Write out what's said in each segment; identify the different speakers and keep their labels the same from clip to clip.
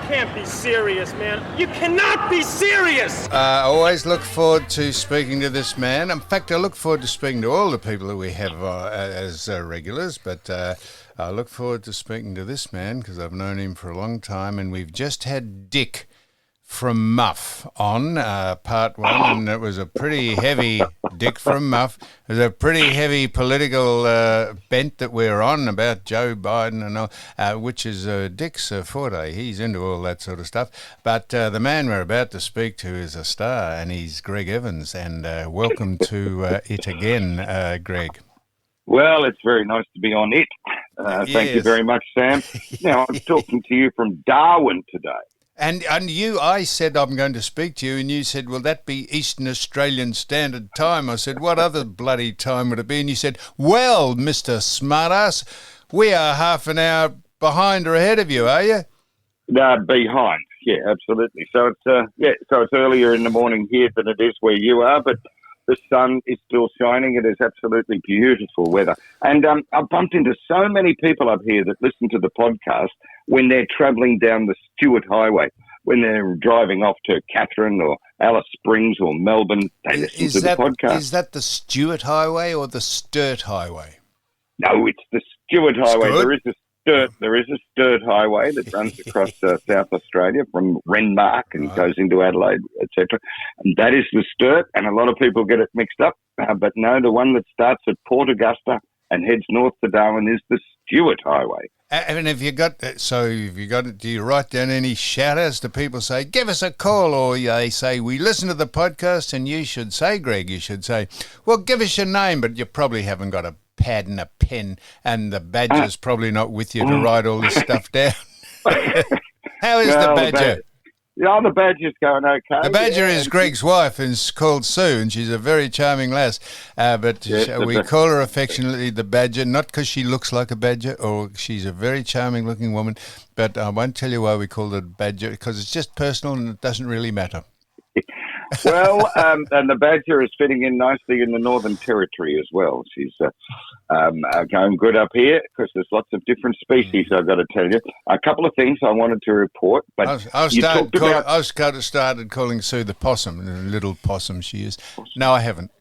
Speaker 1: can't be serious, man. You cannot be serious!
Speaker 2: I always look forward to speaking to this man. In fact, I look forward to speaking to all the people that we have as regulars, but I look forward to speaking to this man because I've known him for a long time, and we've just had Dick from Muff on part one, and it was a pretty heavy Dick from Muff. It was a pretty heavy political bent that we're on about Joe Biden and all, which is Dick's forte. He's into all that sort of stuff. But the man we're about to speak to is a star, and he's Greg Evans. And welcome to it again, Greg.
Speaker 3: Well, it's very nice to be on it. Thank you very much, Sam. Now, I'm talking to you from Darwin today.
Speaker 2: And I said I'm going to speak to you, and you said, will that be Eastern Australian Standard Time? I said, what other bloody time would it be? And you said, well, Mr. Smartass, we are half an hour behind or ahead of you, are you?
Speaker 3: Behind, yeah, absolutely. So it's earlier in the morning here than it is where you are, but the sun is still shining. It is absolutely beautiful weather. And I've bumped into so many people up here that listen to the podcast when they're travelling down the Stewart Highway, when they're driving off to Katherine or Alice Springs or Melbourne. They listen to the podcast.
Speaker 2: Is that the Stewart Highway or the Sturt Highway?
Speaker 3: No, it's the Stewart Highway.
Speaker 2: Stewart?
Speaker 3: There is a Sturt Highway that runs across South Australia from Renmark and goes into Adelaide, etc. And that is the Sturt, and a lot of people get it mixed up. But no, the one that starts at Port Augusta and heads north to Darwin is the Stewart Highway.
Speaker 2: And do you write down any shout-outs to people say, give us a call, or they say, we listen to the podcast, and you should say, Greg, you should say, well, give us your name, but you probably haven't got a pad and a pen, and the badger's probably not with you to write all this stuff down. How is the badger?
Speaker 3: The badger's going okay.
Speaker 2: The badger is Greg's wife, and is called Sue, and she's a very charming lass. We call her affectionately the badger, not because she looks like a badger, or she's a very charming-looking woman, but I won't tell you why we call her badger, because it's just personal and it doesn't really matter.
Speaker 3: Well, and the badger is fitting in nicely in the Northern Territory as well. She's going good up here because there's lots of different species, I've got to tell you. A couple of things I wanted to report. But
Speaker 2: I've started calling Sue the possum, the little possum she is. No, I haven't.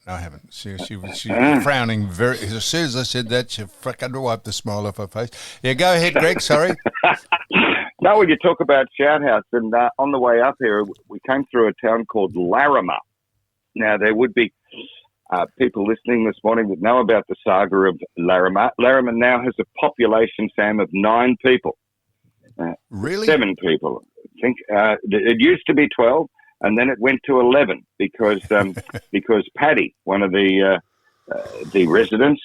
Speaker 2: She's frowning very. As soon as I said that, she frickin' wiped the smile off her face. Yeah, go ahead, Greg. Sorry.
Speaker 3: No, when you talk about shout-outs, and on the way up here, we came through a town called Larrimah. Now, there would be people listening this morning that know about the saga of Larrimah. Larrimah now has a population, Sam, of 9 people.
Speaker 2: Really?
Speaker 3: 7 people. I think it used to be 12, and then it went to 11 because Paddy, one of the residents,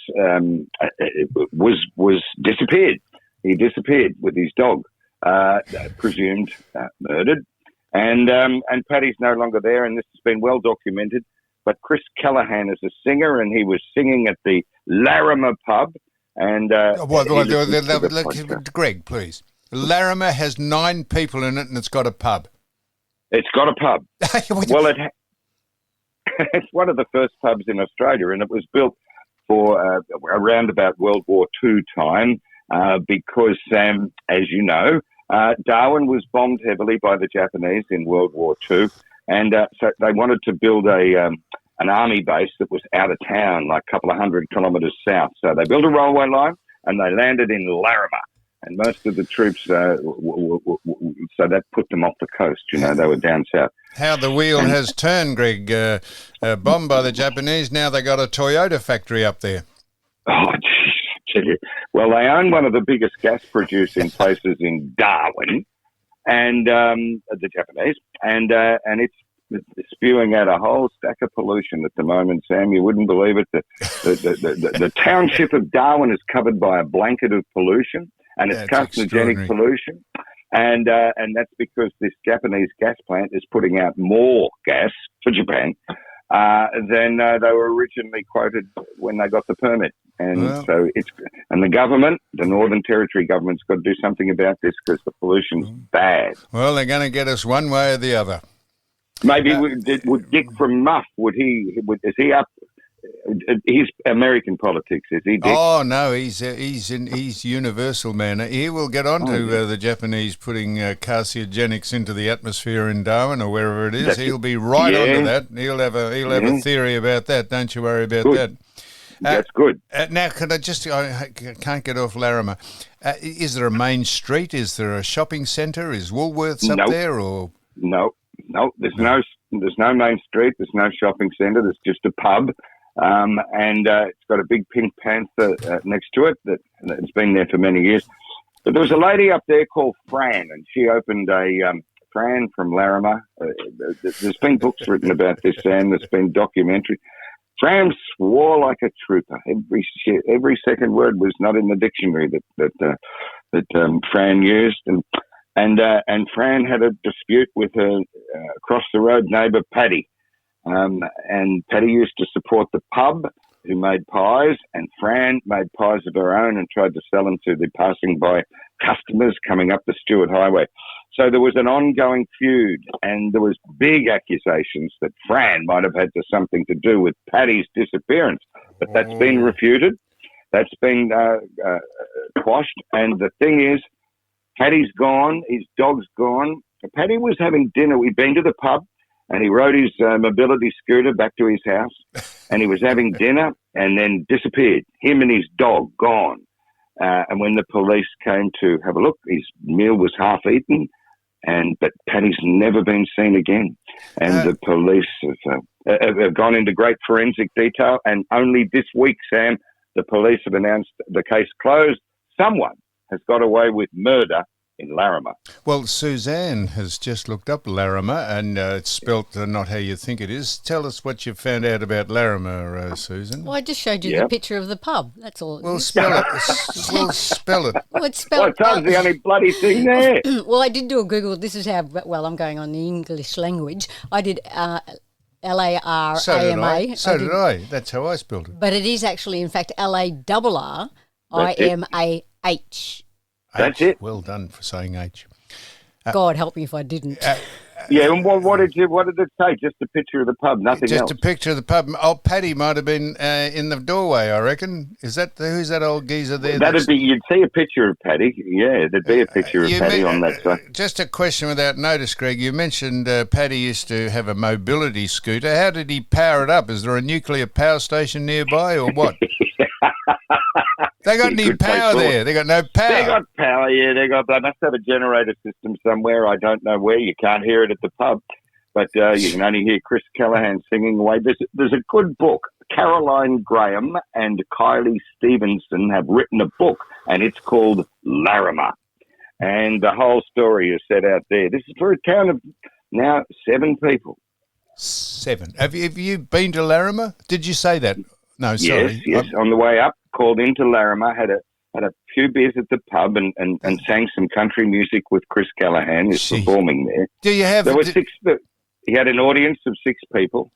Speaker 3: was disappeared. He disappeared with his dog. Presumed murdered, and Paddy's no longer there, and this has been well documented. But Chris Callaghan is a singer, and he was singing at the Larrimah pub. And
Speaker 2: Greg, please. Larrimah has 9 people in it, and it's got a pub.
Speaker 3: It's got a pub. Well, it's one of the first pubs in Australia, and it was built for around about World War II time. Because, as you know, Darwin was bombed heavily by the Japanese in World War II, and so they wanted to build an army base that was out of town, like a couple of 100 kilometres south. So they built a railway line, and they landed in Larrimah, and most of the troops, so that put them off the coast, they were down south.
Speaker 2: How the wheel has turned, Greg. Bombed by the Japanese, now they got a Toyota factory up there.
Speaker 3: Oh, well, they own one of the biggest gas producing places in Darwin, and the Japanese, and it's spewing out a whole stack of pollution at the moment, Sam. You wouldn't believe it. The township of Darwin is covered by a blanket of pollution, and it's carcinogenic pollution, and that's because this Japanese gas plant is putting out more gas for Japan than they were originally quoted when they got the permit. And the government, the Northern Territory government's got to do something about this because the pollution's bad.
Speaker 2: Well, they're going to get us one way or the other.
Speaker 3: Maybe would Dick from Muff, is he up he's American politics, is he, Dick?
Speaker 2: Oh no, he's universal, man. He will get on to the Japanese putting carcinogenics into the atmosphere in Darwin or wherever it is. He'll be right onto that. He'll have a theory about that. Don't you worry about that.
Speaker 3: That's good.
Speaker 2: Now, I can't get off Larimer. Is there a main street? Is there a shopping centre? Is Woolworths up there? Or
Speaker 3: no? There's no main street. There's no shopping centre. There's just a pub, and it's got a big Pink Panther next to it that's been there for many years. But there was a lady up there called Fran, and she opened Fran from Larimer. There's been books written about this, and there's been documentary. Fran swore like a trooper. Every second word was not in the dictionary that Fran used, and Fran had a dispute with her across the road neighbour Paddy, and Paddy used to support the pub who made pies, and Fran made pies of her own and tried to sell them to the passing by customers coming up the Stewart Highway. So there was an ongoing feud, and there was big accusations that Fran might have had something to do with Paddy's disappearance. But that's been refuted. That's been quashed. And the thing is, Paddy's gone. His dog's gone. Paddy was having dinner. We'd been to the pub, and he rode his mobility scooter back to his house, and he was having dinner and then disappeared. Him and his dog gone. And when the police came to have a look, his meal was half eaten, but Paddy's never been seen again. And the police have gone into great forensic detail, and only this week, Sam, the police have announced the case closed. Someone has got away with murder in Larimer.
Speaker 2: Well, Suzanne has just looked up Larimer, and it's spelt not how you think it is. Tell us what you found out about Larimer, Susan.
Speaker 4: Well, I just showed you the picture of the pub. That's all.
Speaker 2: Well, spell it. Spell it.
Speaker 4: Well, it's spelled.
Speaker 3: That's the only bloody thing there.
Speaker 4: Well, I did do a Google. This is how well I'm going on the English language. I did Larama.
Speaker 2: So did I. That's how I spelled it.
Speaker 4: But it is actually, in fact, Larrimah.
Speaker 3: That's it.
Speaker 2: Well done for saying H.
Speaker 4: God help me if I didn't.
Speaker 3: And what did it say? Just a picture of the pub, nothing else.
Speaker 2: Just a picture of the pub. Oh, Paddy might have been in the doorway, I reckon. Who's that old geezer there?
Speaker 3: You'd see a picture of Paddy. Yeah, there'd be a picture of Paddy on that side.
Speaker 2: Just a question without notice, Greg. You mentioned Paddy used to have a mobility scooter. How did he power it up? Is there a nuclear power station nearby or what? They got any power there? They got no power.
Speaker 3: They got power, yeah. They must have a generator system somewhere. I don't know where. You can't hear it at the pub, but you can only hear Chris Callaghan singing away. There's a good book. Caroline Graham and Kylie Stevenson have written a book, and it's called Larimer. And the whole story is set out there. This is for a town of now 7 people.
Speaker 2: 7. Have you been to Larimer? Did you say that? No, sorry.
Speaker 3: Yes. On the way up, called into Larimer, had a few beers at the pub and sang some country music with Chris Callaghan, who's performing there.
Speaker 2: Do you have?
Speaker 3: There were 6. He had an audience of 6 people.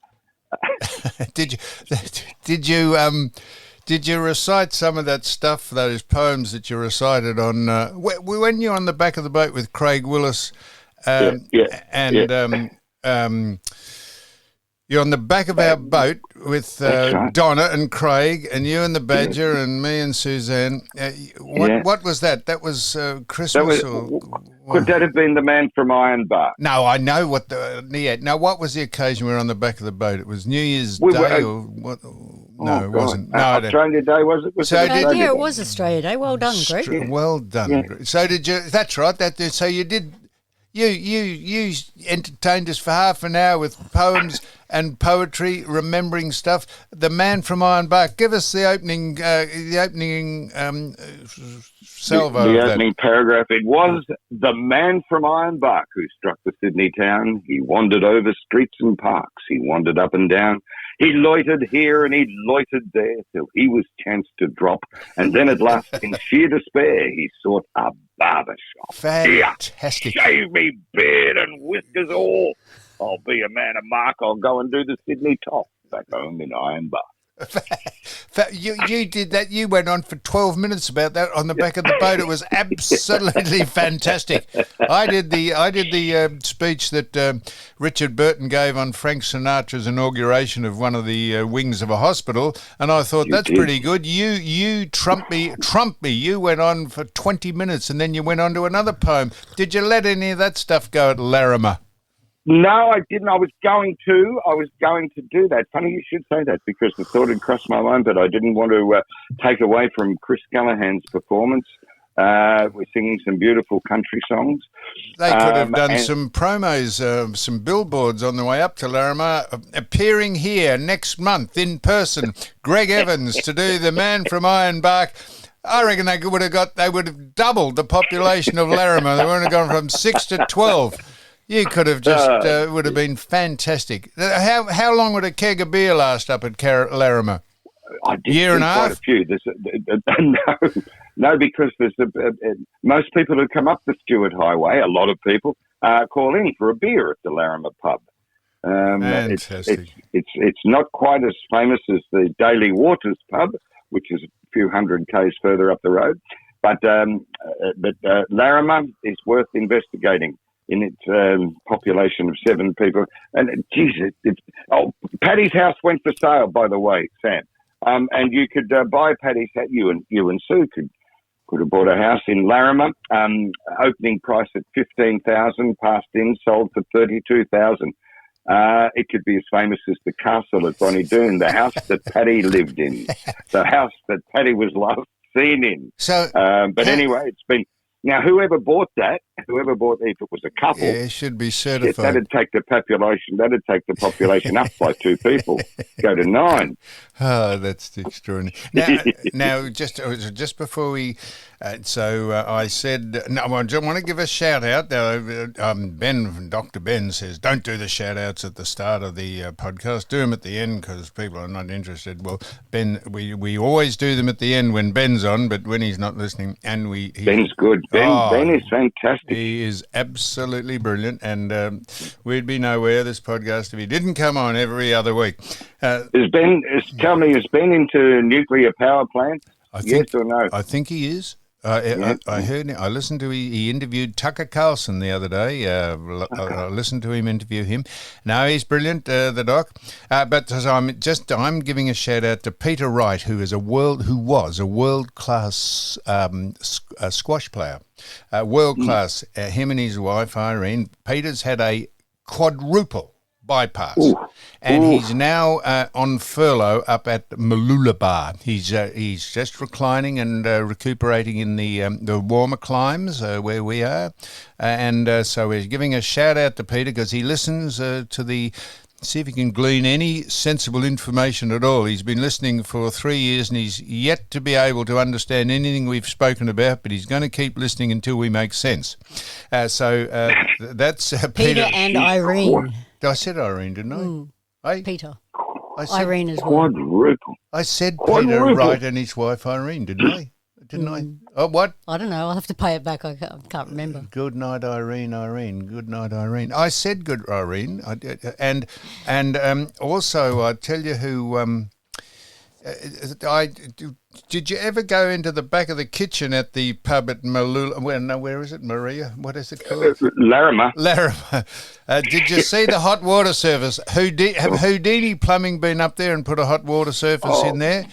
Speaker 2: Did you recite some of that stuff, those poems that you recited on when you're on the back of the boat with Craig Willis? You're on the back of our boat with Donna and Craig and you and the Badger and me and Suzanne. What was that? That was Christmas?
Speaker 3: Could that have been the man from Iron Bar?
Speaker 2: No, I know what Now, what was the occasion we were on the back of the boat? It was New Year's Day or what? No, it wasn't. No,
Speaker 3: Australia Day, was it?
Speaker 4: It was Australia Day. Well done, Greg.
Speaker 2: Well done. Yeah. So did you? That's right. So you did. You entertained us for half an hour with poems and poetry, remembering stuff. The man from Iron Bar. Give us the opening salvo.
Speaker 3: The opening paragraph. It was the man from Iron Bark who struck the Sydney town. He wandered over streets and parks. He wandered up and down. He loitered here and he loitered there till he was chanced to drop. And then at last, in sheer despair, he sought a barber shop.
Speaker 2: Fantastic.
Speaker 3: Shave me beard and whiskers all. I'll be a man of mark. I'll go and do the Sydney top back home in Iron Bark.
Speaker 2: You did that. You went on for 12 minutes about that on the back of the boat. It was absolutely fantastic. I did the speech that Richard Burton gave on Frank Sinatra's inauguration of one of the wings of a hospital, and I thought that's pretty good. You trumped me. You went on for 20 minutes, and then you went on to another poem. Did you let any of that stuff go at Larimer?
Speaker 3: No, I didn't. I was going to do that. Funny you should say that, because the thought had crossed my mind, but I didn't want to take away from Chris Callahan's performance. We're singing some beautiful country songs.
Speaker 2: They could have done some promos, some billboards on the way up to Larimer. Appearing here next month in person, Greg Evans to do The Man from Ironbark. I reckon they would have doubled the population of Larimer. They would have gone from 6 to 12. You could have just would have been fantastic. How long would a keg of beer last up at Larimer?
Speaker 3: I did
Speaker 2: year and a half.
Speaker 3: Quite a few. No, because there's most people who come up the Stewart Highway. A lot of people call in for a beer at the Larimer pub.
Speaker 2: Fantastic.
Speaker 3: It's not quite as famous as the Daily Waters pub, which is a few hundred k's further up the road. But Larimer is worth investigating. In its population of 7 people. And, Paddy's house went for sale, by the way, Sam. And you could buy Paddy's house. You and Sue could have bought a house in Larimer. Opening price at $15,000, passed in, sold for $32,000. It could be as famous as the castle at Bonnie Doon, the house that Paddy lived in, the house that Paddy was last seen in. So, but anyway, it's been... Now, whoever bought if it was a couple,
Speaker 2: it should be certified.
Speaker 3: That'd take the population up by 2 people, go to 9.
Speaker 2: Oh, that's extraordinary. Now, just before we, I said, no, I want to give a shout out. Dr. Ben says, don't do the shout outs at the start of the podcast. Do them at the end because people are not interested. Well, Ben, we always do them at the end when Ben's on, but when he's not listening, and Ben's good. Ben is fantastic. He is absolutely brilliant, and we'd be nowhere, this podcast, if he didn't come on every other week.
Speaker 3: Is Ben into nuclear power plants? Yes or no?
Speaker 2: I think he is. I heard. I listened to. He interviewed Tucker Carlson the other day. I listened to him interview him. No, he's brilliant, the doc. But I'm giving a shout out to Peter Wright, who was a world class squash player. World class. Him and his wife Irene. Peter's had a quadruple bypass, he's now on furlough up at Mooloolaba. He's just reclining and recuperating in the warmer climes where we are, so we're giving a shout out to Peter because he listens see if he can glean any sensible information at all. He's been listening for 3 years and he's yet to be able to understand anything we've spoken about, but he's going to keep listening until we make sense. That's
Speaker 4: Peter and Irene.
Speaker 2: I said Irene, didn't I?
Speaker 4: Peter. Irene as well.
Speaker 3: Quadruple.
Speaker 2: I said Peter Wright and his wife Irene, didn't I? Didn't I? Oh, what?
Speaker 4: I don't know. I'll have to pay it back. I can't remember.
Speaker 2: Good night, Irene. Good night, Irene. I said good, Irene. And also, I tell you who. Did you ever go into the back of the kitchen at the pub at Mooloolaba? Where is it, Maria? What is it called?
Speaker 3: Larimer.
Speaker 2: Did you see the hot water service? Have Houdini Plumbing been up there and put a hot water service in there?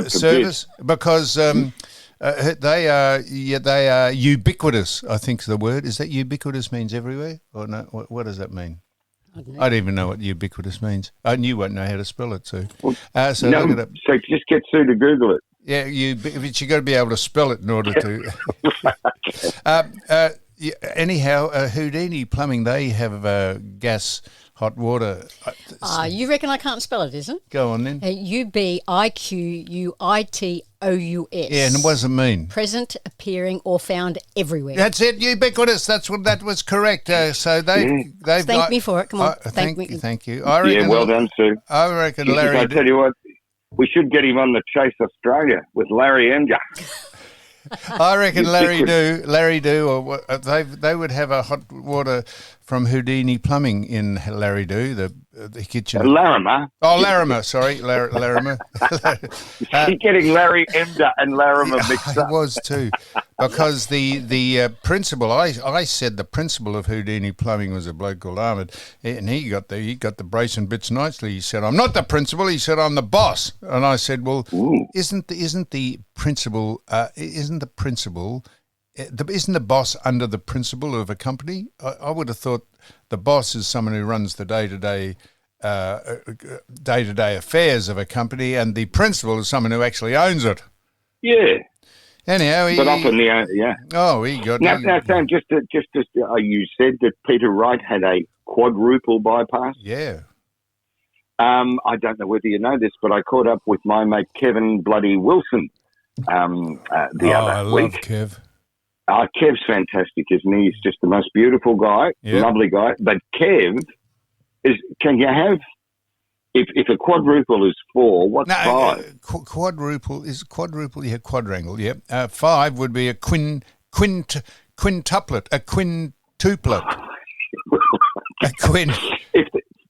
Speaker 2: Service? Because they are ubiquitous, I think is the word. Is that ubiquitous means everywhere? Or no? What does that mean? I don't even know what ubiquitous means. And you won't know how to spell it, Sue. Look it up.
Speaker 3: So just get Sue to Google it.
Speaker 2: Yeah, but you got to be able to spell it in order to. Anyhow, Houdini Plumbing, they have gas, hot water.
Speaker 4: You reckon I can't spell it, isn't it?
Speaker 2: Go on then.
Speaker 4: UBIQUITOUS.
Speaker 2: Yeah, and what does it mean?
Speaker 4: Present, appearing, or found everywhere.
Speaker 2: That's it, ubiquitous. That was correct. So they've
Speaker 4: thank me for it. Come on,
Speaker 2: thank you.
Speaker 3: Well done, Sue.
Speaker 2: I reckon Larry.
Speaker 3: I tell you what, we should get him on the Chase Australia with Larry Emger.
Speaker 2: I reckon Larry do, or what, they would have a hot water from Houdini Plumbing in Larry do, the kitchen.
Speaker 3: Larimer.
Speaker 2: Oh, Larimer, sorry, Larimer.
Speaker 3: You're getting Larry Emder and Larimer mixed up.
Speaker 2: It was too, because the principal, I said the principal of Houdini Plumbing was a bloke called Ahmed, and he got the brace and bits nicely. He said, "I'm not the principal." He said, "I'm the boss." And I said, "Well, isn't the principal isn't the boss under the principal of a company? I would have thought the boss is someone who runs the day-to-day affairs of a company, and the principal is someone who actually owns it."
Speaker 3: Yeah.
Speaker 2: Anyhow,
Speaker 3: But up in the yeah.
Speaker 2: Oh, he got
Speaker 3: now, Sam. Just you said that Peter Wright had a quadruple bypass.
Speaker 2: Yeah.
Speaker 3: I don't know whether you know this, but I caught up with my mate Kevin Bloody Wilson the other week.
Speaker 2: I love Kev.
Speaker 3: Kev's fantastic, isn't he? He's just the most beautiful guy, lovely guy. But Kev can you have, if a quadruple is 4, what's 5?
Speaker 2: Quadruple, yeah, quadrangle, yeah. 5 would be a quintuplet, a quintuplet. A quin.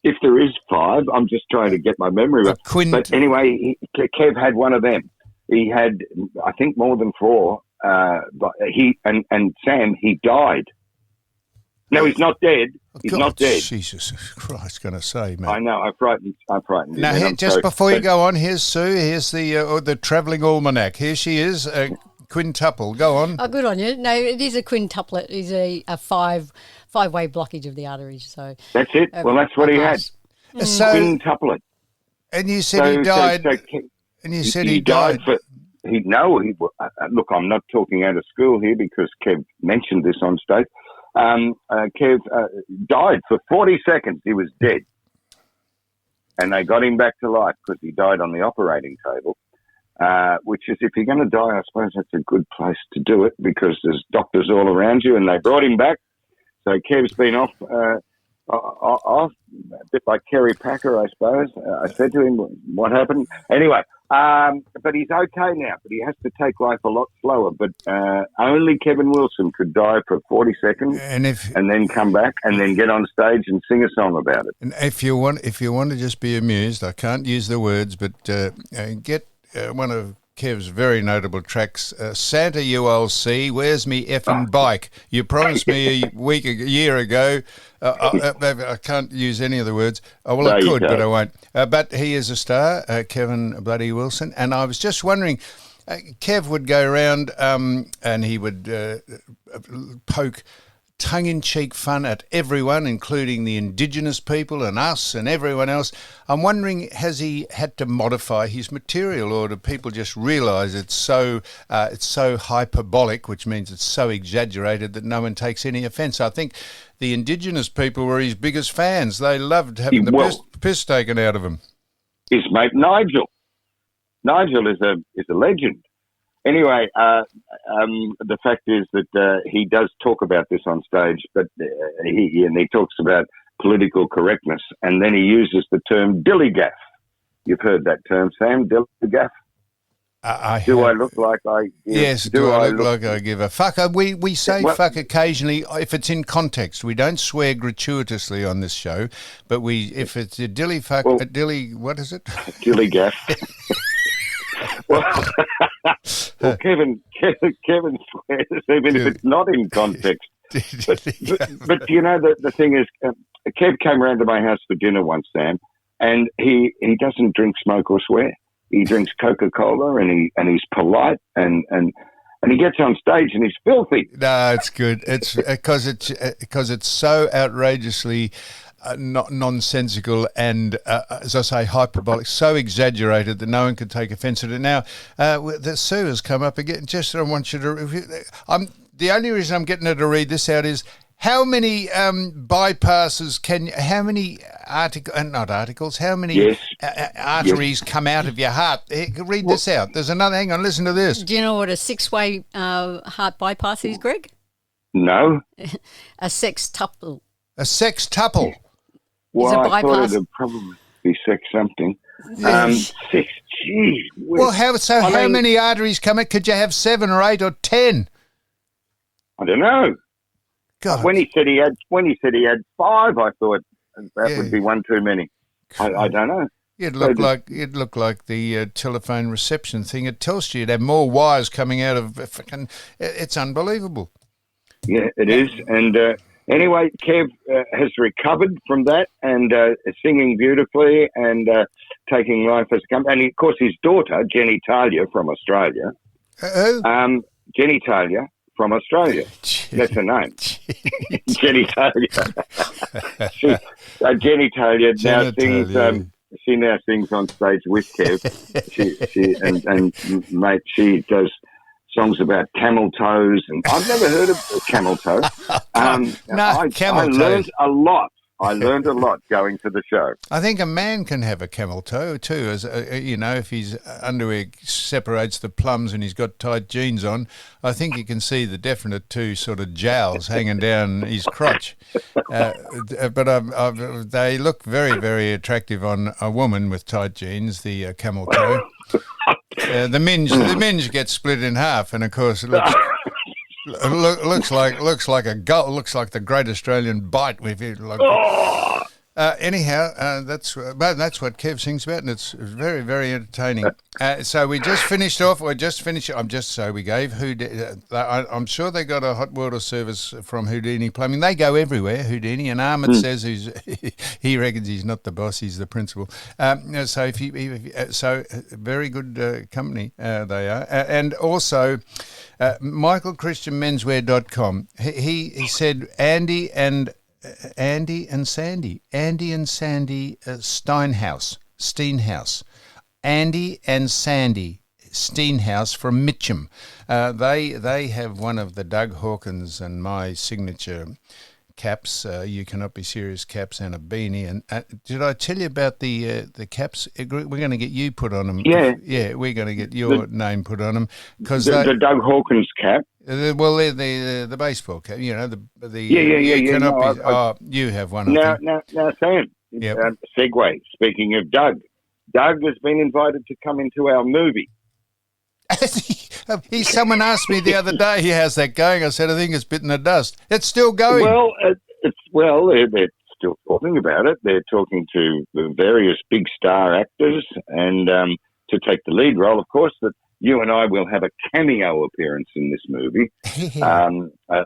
Speaker 3: If there is 5, I'm just trying to get my memory right. But anyway, Kev had one of them. He had, I think, more than 4. But he and Sam, he died. No, he's not dead. He's not dead.
Speaker 2: Jesus Christ, going to say, man.
Speaker 3: I know. I frightened you.
Speaker 2: Now, before you go on, here's Sue. Here's the travelling almanac. Here she is, a quintuple. Go on.
Speaker 4: Oh, good on you. No, it is a quintuplet. It is a five-way blockage of the arteries. So
Speaker 3: that's it. Well, that's what he had.
Speaker 2: So,
Speaker 3: quintuplet.
Speaker 2: And you said he died. And you said he died.
Speaker 3: Look, I'm not talking out of school here because Kev mentioned this on stage. Kev died for 40 seconds. He was dead. And they got him back to life because he died on the operating table, which is, if you're going to die, I suppose that's a good place to do it because there's doctors all around you, and they brought him back. So Kev's been off, a bit like Kerry Packer, I suppose. I said to him, what happened? Anyway, but he's okay now, but he has to take life a lot slower. But only Kevin Wilson could die for 40 seconds and then come back and then get on stage and sing a song about it.
Speaker 2: And if you want to just be amused, I can't use the words, but get one of Kev's very notable tracks, Santa ULC, where's me effing bike? You promised me a year ago. I can't use any of the words. Well, I could, but I won't. But he is a star, Kevin Bloody Wilson. And I was just wondering, Kev would go around and he would poke tongue-in-cheek fun at everyone, including the Indigenous people and us and everyone else. I'm wondering, has he had to modify his material, or do people just realise it's so hyperbolic, which means it's so exaggerated that no one takes any offence? I think the Indigenous people were his biggest fans. They loved having the piss taken out of him.
Speaker 3: His mate Nigel. Nigel is a legend. Anyway, the fact is that he does talk about this on stage, but he talks about political correctness, and then he uses the term dillygaff. You've heard that term, Sam, dillygaff? Do I look like I give?
Speaker 2: Yes, do I look like I give a fuck? We say fuck occasionally if it's in context. We don't swear gratuitously on this show, but if it's a dilly fuck, a dilly, what is it?
Speaker 3: Dillygaff. Well, Kevin swears even if it's not in context. But you know, the thing is, Kev came around to my house for dinner once, Sam, and he doesn't drink, smoke, or swear. He drinks Coca-Cola, and he's polite, and he gets on stage and he's filthy.
Speaker 2: No, it's good. It's because it's so outrageously nonsensical and, as I say, hyperbolic, so exaggerated that no one could take offence at it. Now, the Sue has come up again. Just I want you to. The only reason I'm getting her to read this out is how many bypasses how many arteries come out of your heart? Read this out. There's another. Hang on, listen to this.
Speaker 4: Do you know what a 6-way heart bypass is, Greg?
Speaker 3: No.
Speaker 4: A sextuple.
Speaker 2: A sextuple.
Speaker 3: Well, I thought it'd probably be sex something. Six, geez.
Speaker 2: Well, how many arteries come in? Could you have 7 or 8 or 10?
Speaker 3: I don't know.
Speaker 2: God.
Speaker 3: When he said he had 5, I thought that would be one too many. I don't know.
Speaker 2: It'd look like the telephone reception thing. It tells you you'd have more wires coming out of it's unbelievable.
Speaker 3: Yeah, it is. And anyway, Kev has recovered from that and singing beautifully and taking life as a company. And of course, his daughter Jenny Talia from Australia. Jenny Talia from Australia. That's her name. Jenny Talia. Jenny Talia now sings. She now sings on stage with Kev. she mate, she does songs about camel toes, and I've never heard of camel toe.
Speaker 2: Camel
Speaker 3: I learned a lot. I learned a lot going to the show.
Speaker 2: I think a man can have a camel toe too, as if his underwear separates the plums and he's got tight jeans on. I think you can see the definite 2 sort of jowls hanging down his crotch. But they look very, very attractive on a woman with tight jeans. The camel toe. The minge gets split in half, and of course it looks like a gull. Looks like the Great Australian Bite. Anyhow, that's what Kev sings about, and it's very, very entertaining. So we just finished off. We gave Houdini. I'm sure they got a hot water service from Houdini Plumbing. They go everywhere, Houdini. And Ahmed says he reckons he's not the boss, he's the principal. So very good company they are, and also. MichaelChristianMenswear.com. He said Andy and Sandy Steinhaus. Andy and Sandy Steinhaus from Mitcham. They have one of the Doug Hawkins and my signature caps. You cannot be serious caps and a beanie. And did I tell you about the caps? We're going to get you put on them. Yeah, we're going to get your name put on them because
Speaker 3: the Doug Hawkins cap.
Speaker 2: Well, they're the baseball cap. You have one.
Speaker 3: Now, Sam.
Speaker 2: Yep.
Speaker 3: Segue. Speaking of Doug has been invited to come into our movie.
Speaker 2: Someone asked me the other day, how's that going? I said, I think it's bitten the dust. It's still going.
Speaker 3: Well, they're still talking about it. They're talking to the various big star actors and to take the lead role, of course, that you and I will have a cameo appearance in this movie,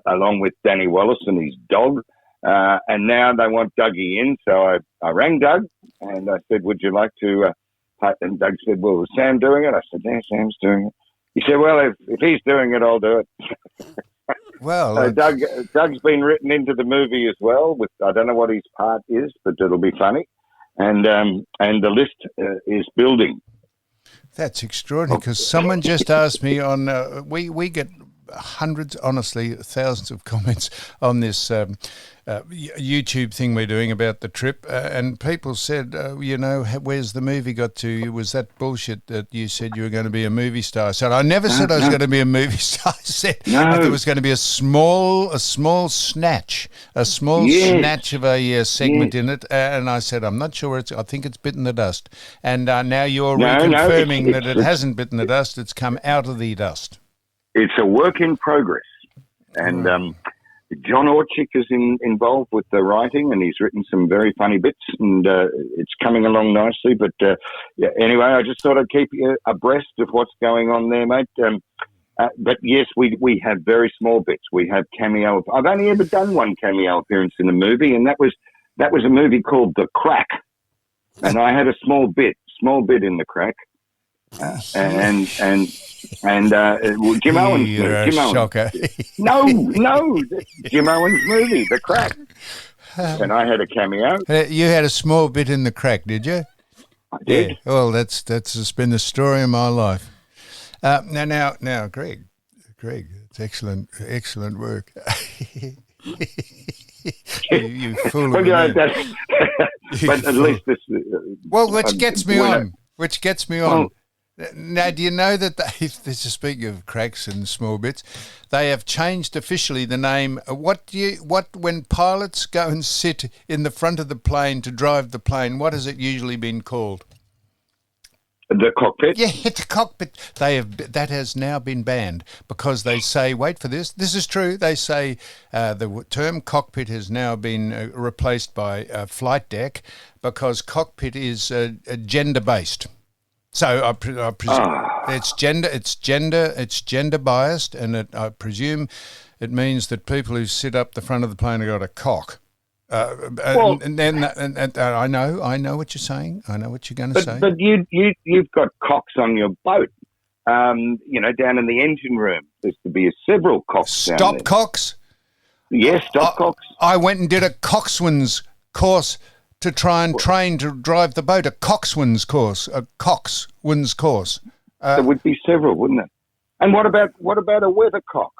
Speaker 3: along with Danny Wallace and his dog. And now they want Dougie in. So I rang Doug and I said, would you like to... and Doug said, well, is Sam doing it? I said, yeah, Sam's doing it. He said, well, if he's doing it, I'll do it.
Speaker 2: Well,
Speaker 3: so Doug's been written into the movie as well. I don't know what his part is, but it'll be funny. And the list is building.
Speaker 2: That's extraordinary because someone just asked me on, we get hundreds, honestly, thousands of comments on this YouTube thing we're doing about the trip, and people said, where's the movie got to? Was that bullshit that you said you were going to be a movie star? I said, I never said I was going to be a movie star. I said I thought it was going to be a small snatch of a segment in it, and I said, I'm not sure. I think it's bitten the dust, and now you're reconfirming that it hasn't bitten the dust. It's come out of the dust.
Speaker 3: It's a work in progress, and John Orchik is involved with the writing, and he's written some very funny bits, and it's coming along nicely. But anyway, I just thought I'd keep you abreast of what's going on there, mate. But yes, we have very small bits. We have cameo. I've only ever done one cameo appearance in a movie, and that was a movie called The Crack, and I had a small bit in The Crack. And Jim Owen's movie.
Speaker 2: Shocker.
Speaker 3: No, Jim Owen's movie, The Crack. And I had a cameo.
Speaker 2: You had a small bit in The Crack, did you?
Speaker 3: I did.
Speaker 2: Yeah. Well, that's just been the story of my life. Now, Greg, it's excellent work. you fool.
Speaker 3: Well, but at least this.
Speaker 2: Which gets me on. Now, do you know that this is speaking of cracks and small bits, they have changed officially the name. When pilots go and sit in the front of the plane to drive the plane, what has it usually been called?
Speaker 3: The cockpit?
Speaker 2: Yeah, the cockpit. That has now been banned because they say, wait for this. This is true. They say the term cockpit has now been replaced by flight deck because cockpit is gender based. So I presume it's gender biased, and I presume it means that people who sit up the front of the plane have got a cock. And I know what you're saying. I know what you're going to say.
Speaker 3: But you've got cocks on your boat. Down in the engine room, there's to be several cocks. Down there.
Speaker 2: Cocks.
Speaker 3: Yes, stop cocks.
Speaker 2: I went and did a coxswain's course to try and train to drive the boat. A coxswain's course.
Speaker 3: There would be several, wouldn't it? And what about a weathercock?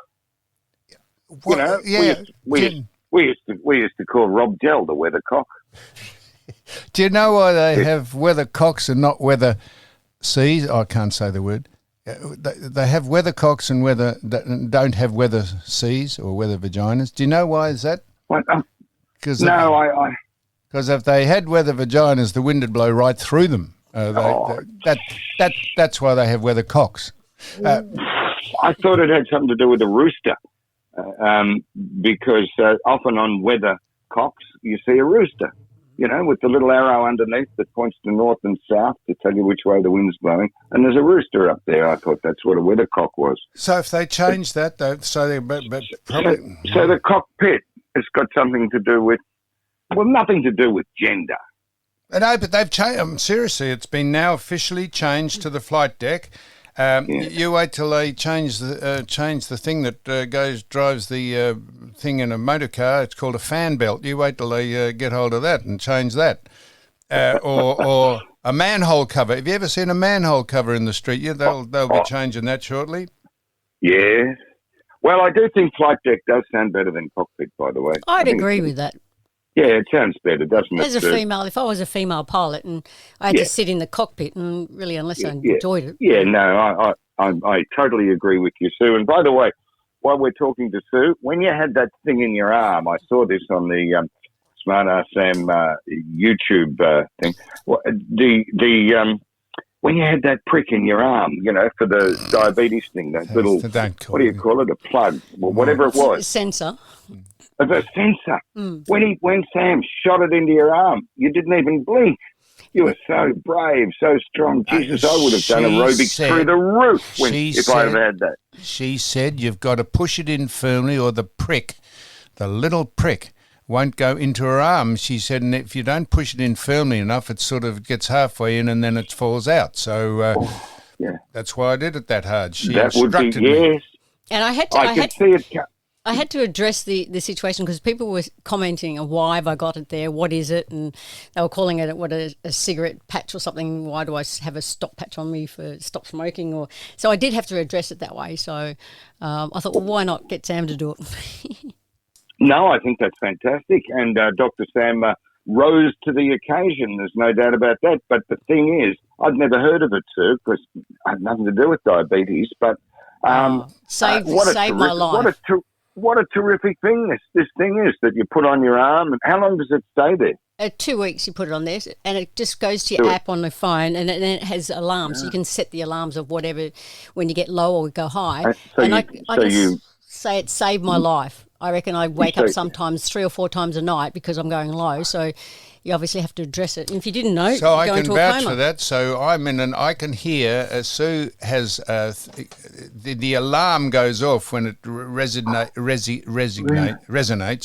Speaker 3: We used to call Rob Dell the weathercock.
Speaker 2: Do you know why they have weathercocks and not weather seas? I can't say the word. They have weathercocks and don't have weather seas or weather vaginas. Do you know why is that? Because if they had weather vaginas, the wind would blow right through them. That's why they have weathercocks.
Speaker 3: I thought it had something to do with a rooster. Because often on weather cocks you see a rooster, with the little arrow underneath that points to north and south to tell you which way the wind's blowing. And there's a rooster up there. I thought that's what a weathercock was.
Speaker 2: So if they change that, though, so
Speaker 3: the cockpit has got something to do with, nothing to do with gender.
Speaker 2: No, but they've changed. Seriously, it's been now officially changed to the flight deck. You wait till they change the thing that drives the thing in a motor car. It's called a fan belt. You wait till they get hold of that and change that, or a manhole cover. Have you ever seen a manhole cover in the street? Yeah, they'll be changing that shortly.
Speaker 3: Yeah. Well, I do think flight deck does sound better than cockpit. By the way,
Speaker 4: I'd agree with that.
Speaker 3: Yeah, it sounds better, doesn't it?
Speaker 4: As a female, if I was a female pilot and I had to sit in the cockpit, and really, unless I enjoyed it.
Speaker 3: Yeah, no, I totally agree with you, Sue. And by the way, while we're talking to Sue, when you had that thing in your arm, I saw this on the Smart Ass Sam YouTube thing. When you had that prick in your arm, for the diabetes thing, that little, what do you call it, a plug, or whatever it was.
Speaker 4: Sensor.
Speaker 3: The sensor. When Sam shot it into your arm, you didn't even blink. You were so brave, so strong. Jesus, I would have done aerobics through the roof if I had that.
Speaker 2: She said you've got to push it in firmly, or the little prick, won't go into her arm. She said, and if you don't push it in firmly enough, it sort of gets halfway in and then it falls out. So that's why I did it that hard. She instructed me.
Speaker 4: And I had to address the situation because people were commenting, why have I got it there? What is it? And they were calling it a cigarette patch or something. Why do I have a stop patch on me for stop smoking? So I did have to address it that way. So I thought, well, why not get Sam to do it?
Speaker 3: No, I think that's fantastic. And Dr. Sam rose to the occasion. There's no doubt about that. But the thing is, I'd never heard of it, Sue, because I had nothing to do with diabetes. But
Speaker 4: saved my life.
Speaker 3: What a terrific thing this thing is that you put on your arm. And how long does it stay there?
Speaker 4: 2 weeks you put it on there, and it just goes to your app on the phone, and then it has alarms. So you can set the alarms of whatever when you get low or go high. I say it saved my life. I reckon I wake up sometimes 3 or 4 times a night because I'm going low. So you obviously have to address it. And if you didn't know,
Speaker 2: so I
Speaker 4: go
Speaker 2: can
Speaker 4: into a
Speaker 2: vouch
Speaker 4: coma.
Speaker 2: for that. So I can hear Sue has the alarm goes off when it resonates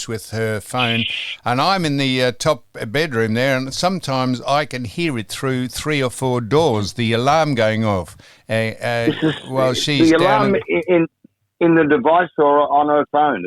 Speaker 2: with her phone, and I'm in the top bedroom there, and sometimes I can hear it through 3 or 4 doors. The alarm going off while she's
Speaker 3: the
Speaker 2: down.
Speaker 3: Alarm in the device or on her phone?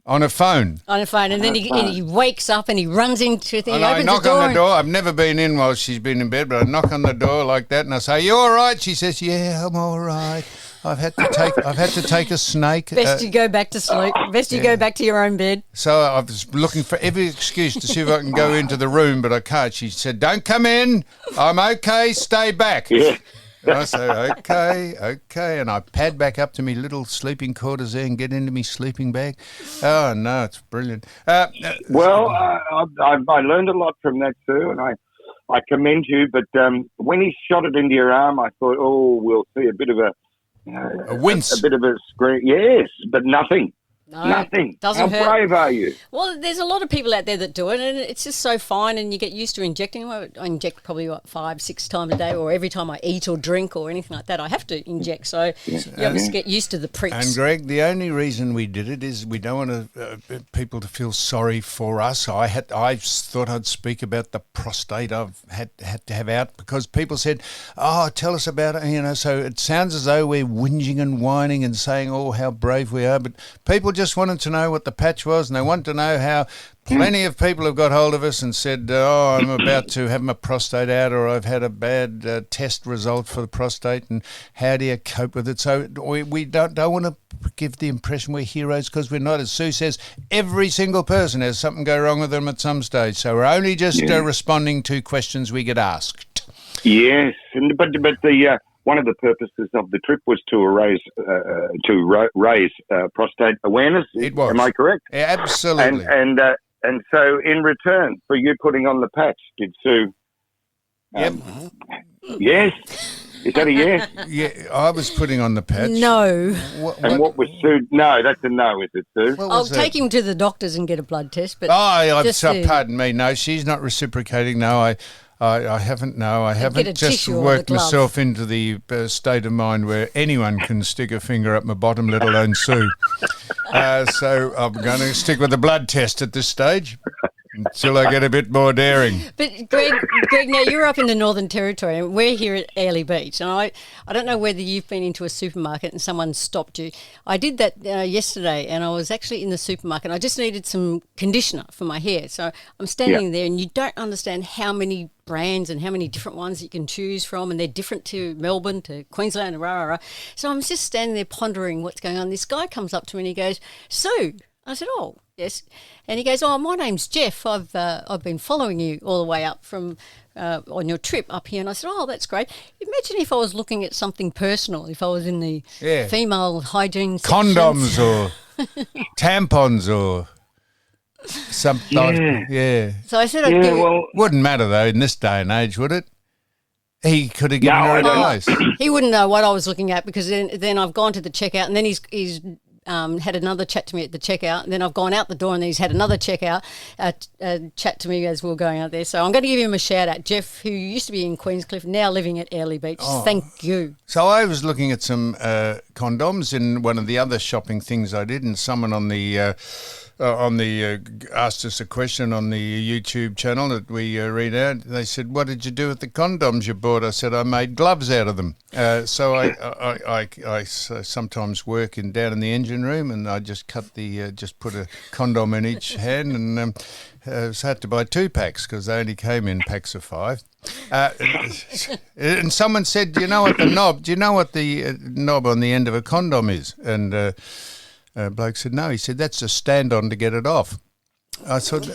Speaker 2: On a phone.
Speaker 4: And then he wakes up and he runs into the thing.
Speaker 2: And I knock on the door. I've never been in while she's been in bed, but I knock on the door like that, and I say, "You all right?" She says, "Yeah, I'm all right. I've had to take a snake."
Speaker 4: Best you go back to sleep. Best you go back to your own bed.
Speaker 2: So I was looking for every excuse to see if I can go into the room, but I can't. She said, "Don't come in. I'm okay. Stay back."
Speaker 3: Yeah.
Speaker 2: And I say, okay, and I pad back up to me little sleeping quarters there and get into me sleeping bag. Oh, no, it's brilliant.
Speaker 3: I learned a lot from that, too, and I commend you, but when he shot it into your arm, I thought, oh, we'll see a bit of
Speaker 2: A wince.
Speaker 3: a bit of a scream. Yes, but nothing.
Speaker 4: No,
Speaker 3: Nothing.
Speaker 4: doesn't
Speaker 3: How
Speaker 4: hurt.
Speaker 3: brave are you?
Speaker 4: Well, there's a lot of people out there that do it, and it's just so fine, and you get used to injecting. I inject probably 5-6 times a day, or every time I eat or drink or anything like that, I have to inject. So you obviously get used to the pricks.
Speaker 2: And Greg, the only reason we did it is we don't want people to feel sorry for us. I thought I'd speak about the prostate I've had to have out because people said, "Oh, tell us about it." So it sounds as though we're whinging and whining and saying, "Oh, how brave we are," but people just wanted to know what the patch was, and they want to know how. Plenty of people have got hold of us and said, "Oh, I'm about to have my prostate out, or I've had a bad test result for the prostate, and how do you cope with it?" So we don't want to give the impression we're heroes because we're not. As Sue says, every single person has something go wrong with them at some stage. So we're only just responding to questions we get asked.
Speaker 3: Yes, but the one of the purposes of the trip was to raise prostate awareness.
Speaker 2: It was.
Speaker 3: Am I correct?
Speaker 2: Yeah, absolutely.
Speaker 3: And so, in return for you putting on the patch, did Sue?
Speaker 2: Yep.
Speaker 3: Yes. Is that a yes?
Speaker 2: Yeah, I was putting on the patch.
Speaker 4: No.
Speaker 3: What was Sue? No, that's a no, is it, Sue?
Speaker 4: I'll take him to the doctors and get a blood test. But
Speaker 2: pardon me. No, she's not reciprocating. No, I haven't. No, I haven't just worked myself into the state of mind where anyone can stick a finger up my bottom, let alone Sue. So I'm going to stick with the blood test at this stage until I get a bit more daring.
Speaker 4: But Greg, now you're up in the Northern Territory and we're here at Airlie Beach. And I don't know whether you've been into a supermarket and someone stopped you. I did that yesterday and I was actually in the supermarket. I just needed some conditioner for my hair. So I'm standing there and you don't understand how many brands and how many different ones you can choose from, and they're different to Melbourne, to Queensland, and rah. So I'm just standing there pondering what's going on. This guy comes up to me and he goes, "Sue." I said, "Oh, yes." And he goes, "Oh, my name's Jeff. I've been following you all the way up from on your trip up here." And I said, "Oh, that's great. Imagine if I was looking at something personal, if I was in the female hygiene
Speaker 2: condoms or tampons or something." Yeah.
Speaker 4: So I said,
Speaker 2: wouldn't matter though in this day and age, would it? He could have given her advice.
Speaker 4: He wouldn't know what I was looking at because then I've gone to the checkout and then he's had another chat to me at the checkout, and then I've gone out the door and he's had another chat to me as we were going out there. So I'm going to give him a shout out, Jeff, who used to be in Queenscliff, now living at Airlie Beach. Oh. Thank you.
Speaker 2: So I was looking at some condoms in one of the other shopping things I did, and someone on the asked us a question on the YouTube channel that we read out. They said, "What did you do with the condoms you bought?" I said, "I made gloves out of them." So I sometimes work down in the engine room, and I just just put a condom in each hand, and had to buy 2 packs because they only came in packs of 5. And someone said, "Do you know what the knob on the end of a condom is?" And bloke said, "No." He said, "That's a stand-on to get it off." I thought,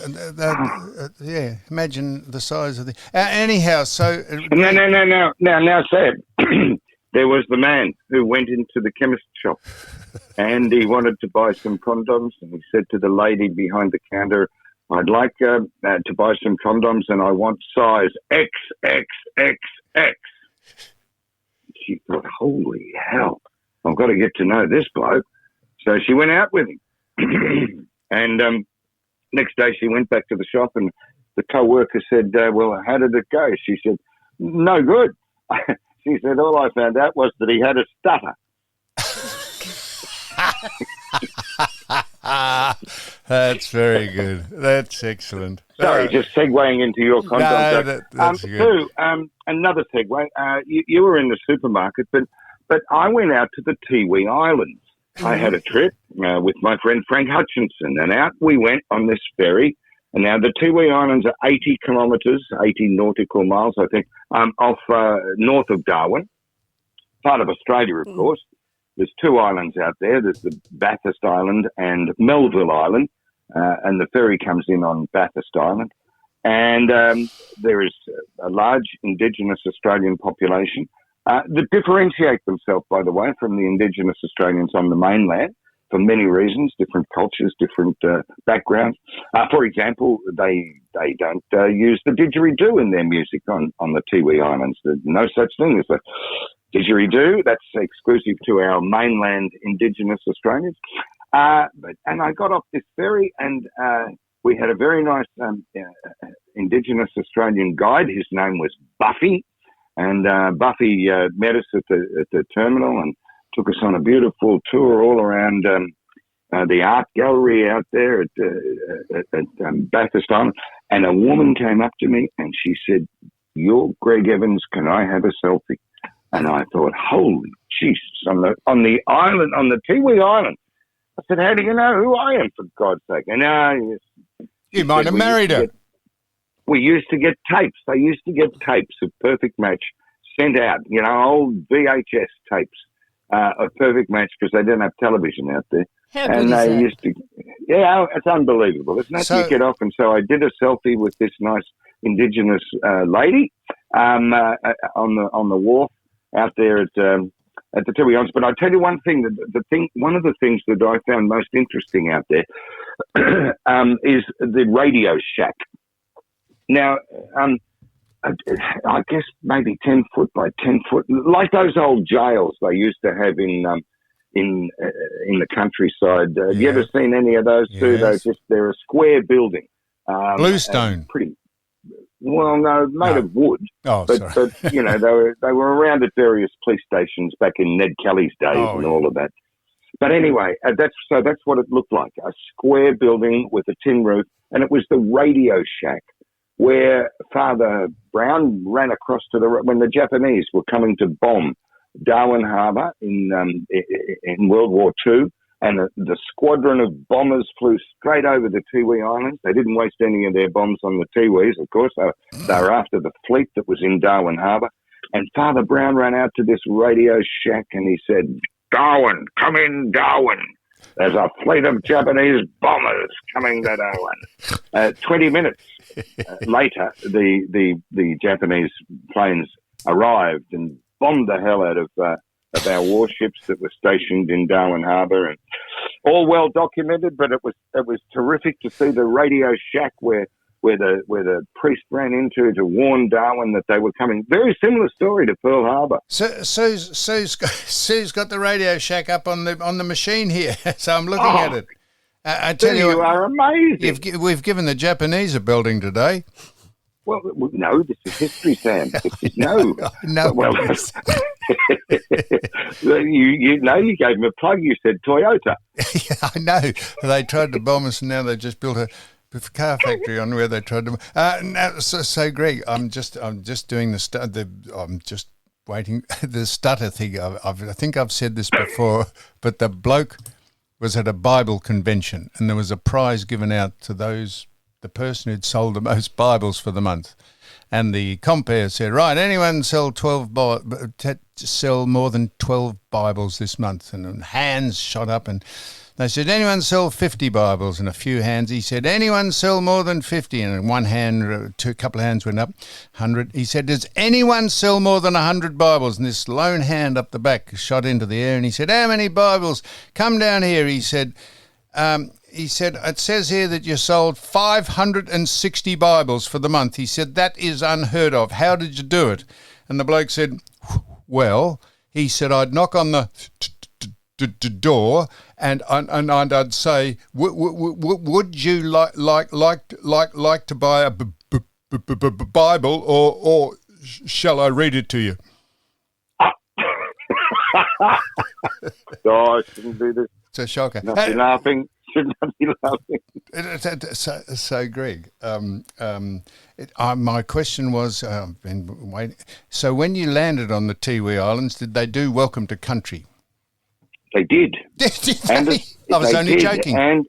Speaker 2: imagine the size of the... anyhow, so...
Speaker 3: Now, Seb, there was the man who went into the chemist shop and he wanted to buy some condoms, and he said to the lady behind the counter, "I'd like to buy some condoms and I want size XXXX." She thought, holy hell, I've got to get to know this bloke. So she went out with him. And next day she went back to the shop and the co-worker said, "Well, how did it go?" She said, "No good." She said, "All I found out was that he had a stutter."
Speaker 2: That's very good. That's excellent.
Speaker 3: Sorry, just segueing into your content.
Speaker 2: No, that's good.
Speaker 3: Sue, another segue. You were in the supermarket, but I went out to the Tiwi Islands. I had a trip with my friend Frank Hutchinson, and out we went on this ferry. And now the Tiwi Islands are 80 kilometres, 80 nautical miles, I think, off north of Darwin, part of Australia, of course. There's 2 islands out there. There's the Bathurst Island and Melville Island, and the ferry comes in on Bathurst Island. And there is a large Indigenous Australian population that differentiate themselves, by the way, from the Indigenous Australians on the mainland. for many reasons, different cultures, different backgrounds. For example, they don't use the didgeridoo in their music on the Tiwi Islands. There's no such thing as a didgeridoo. That's exclusive to our mainland Indigenous Australians. And I got off this ferry, and we had a very nice Indigenous Australian guide. His name was Buffy, and Buffy met us at the terminal and took us on a beautiful tour all around the art gallery out there at Bathurst Island. And a woman came up to me and she said, "You're Greg Evans, can I have a selfie?" And I thought, holy Jesus, on the island, on the Tiwi Island. I said, "How do you know who I am, for God's sake?" And
Speaker 2: you might have married her.
Speaker 3: We used to get tapes. They used to get tapes of Perfect Match sent out, old VHS tapes of Perfect Match, because they didn't have television out there.
Speaker 4: How good is that?
Speaker 3: Used to, it's unbelievable. It's not you get off. And so I did a selfie with this nice Indigenous lady on the wharf out there at the Tiwi Islands. But I'll tell you one thing. One of the things that I found most interesting out there is the Radio Shack. Now, I guess maybe 10 foot by 10 foot, like those old jails they used to have in the countryside. Have you ever seen any of those too?
Speaker 2: Yes.
Speaker 3: They're a square building.
Speaker 2: Bluestone.
Speaker 3: Pretty. Well, no, made of wood.
Speaker 2: Oh,
Speaker 3: but,
Speaker 2: sorry.
Speaker 3: But they were around at various police stations back in Ned Kelly's days all of that. But anyway, that's what it looked like, a square building with a tin roof, and it was the Radio Shack where Father Brown ran across when the Japanese were coming to bomb Darwin Harbour in World War II, and the squadron of bombers flew straight over the Tiwi Islands. They didn't waste any of their bombs on the Tiwis, of course. They were after the fleet that was in Darwin Harbour. And Father Brown ran out to this Radio Shack and he said, "Darwin, come in, Darwin. There's a fleet of Japanese bombers coming to Darwin." 20 minutes later, the Japanese planes arrived and bombed the hell out of our warships that were stationed in Darwin Harbour, and all well documented. But it was terrific to see the Radio Shack where the priest ran into to warn Darwin that they were coming. Very similar story to Pearl Harbor.
Speaker 2: So Sue's got the Radio Shack up on the machine here, so I'm looking at it. I tell you
Speaker 3: are amazing.
Speaker 2: We've given the Japanese a building today.
Speaker 3: Well, no, this is history, Sam. No. Well, you gave them a plug. You said Toyota.
Speaker 2: Yeah, I know. They tried to bomb us, and now they just built a car factory on where they tried to. So Greg, I'm just doing I'm just waiting the stutter thing. I think I've said this before, but the bloke was at a Bible convention, and there was a prize given out to the person who'd sold the most Bibles for the month. And the compere said, "Right, anyone sell more than 12 Bibles this month?" And hands shot up, and they said, "Anyone sell 50 Bibles?" And a few hands. He said, "Anyone sell more than 50?" And one hand, a couple of hands went up, 100. He said, "Does anyone sell more than 100 Bibles?" And this lone hand up the back shot into the air, and he said, "How many Bibles? Come down here." He said, "It says here that you sold 560 Bibles for the month." He said, "That is unheard of. How did you do it?" And the bloke said, "Well," he said, "I'd knock on the door and I'd say, would you like to buy a Bible, or shall I read it to you?"
Speaker 3: Oh, I shouldn't do this.
Speaker 2: It's a shocker.
Speaker 3: Not be laughing. Should not be laughing.
Speaker 2: So Greg, my question was, I've been waiting. So when you landed on the Tiwi Islands, did they do welcome to country?
Speaker 3: They did.
Speaker 2: I was only joking.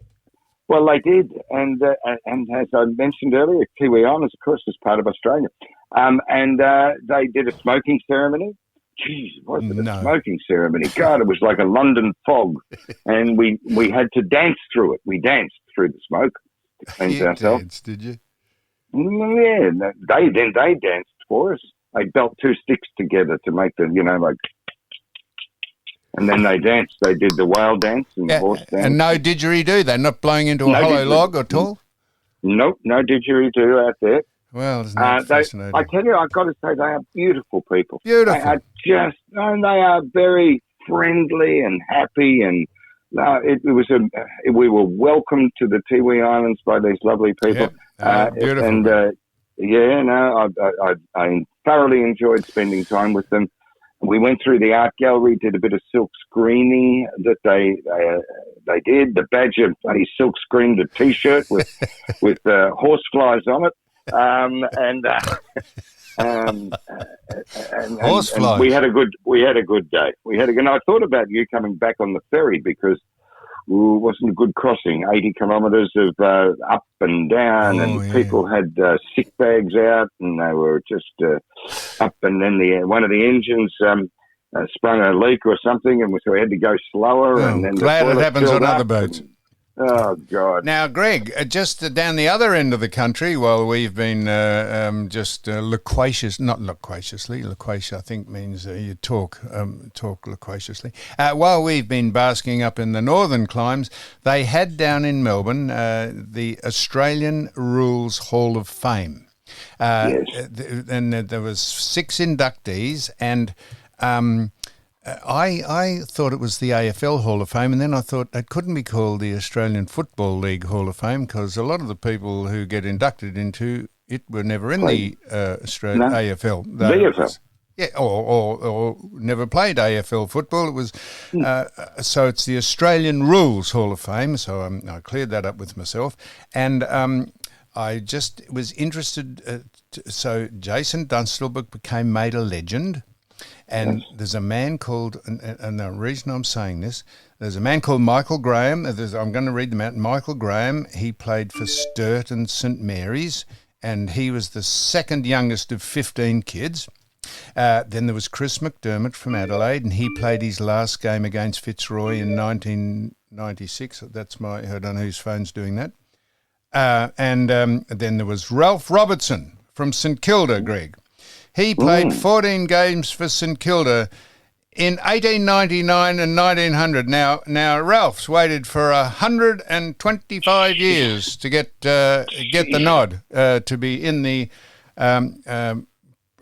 Speaker 3: Well, they did, and as I mentioned earlier, Tiwi Islands, of course, is part of Australia, and they did a smoking ceremony. Jeez, wasn't it a smoking ceremony? God, it was like a London fog, and we had to dance through it. We danced through the smoke to cleanse ourselves.
Speaker 2: Danced, did you?
Speaker 3: Yeah, they danced for us. They belt two sticks together to make them, like. And then they danced. They did the whale dance and the horse dance.
Speaker 2: And no didgeridoo. They're not blowing into a hollow log at all?
Speaker 3: Nope, no didgeridoo out there.
Speaker 2: Well, isn't that fascinating?
Speaker 3: I tell you, I've got to say, they are beautiful people.
Speaker 2: Beautiful.
Speaker 3: They are very friendly and happy, and we were welcomed to the Tiwi Islands by these lovely people.
Speaker 2: Beautiful.
Speaker 3: And I thoroughly enjoyed spending time with them. We went through the art gallery, did a bit of silk screening that they did. The Badger bloody silk screened a T-shirt with horseflies on it, and we had a good day. And I thought about you coming back on the ferry because it wasn't a good crossing. 80 kilometres of up and down, people had sick bags out, and they were just up. And then one of the engines sprung a leak or something, and so we had to go slower. And then
Speaker 2: glad it happens on other boats.
Speaker 3: Oh, God.
Speaker 2: Now, Greg, just down the other end of the country, while we've been loquacious, not loquaciously, loquacious I think means you talk loquaciously. While we've been basking up in the northern climes, they had down in Melbourne the Australian Rules Hall of Fame.
Speaker 3: Yes.
Speaker 2: And there was 6 inductees, and I thought it was the AFL Hall of Fame, and then I thought it couldn't be called the Australian Football League Hall of Fame because a lot of the people who get inducted into it were never in the Australian AFL.
Speaker 3: The AFL.
Speaker 2: Yeah, or never played AFL football. It was so it's the Australian Rules Hall of Fame. So I cleared that up with myself, and I just was interested. So Jason Dunstall made a legend. And there's a man called, and the reason I'm saying this, there's a man called Michael Graham. I'm going to read them out. Michael Graham, he played for Sturt and St Mary's, and he was the second youngest of 15 kids. Then there was Chris McDermott from Adelaide, and he played his last game against Fitzroy in 1996. I don't know whose phone's doing that. And then there was Ralph Robertson from St Kilda, Greg. He played 14 games for St Kilda in 1899 and 1900. Now Ralph's waited for 125 years to get the nod to be in the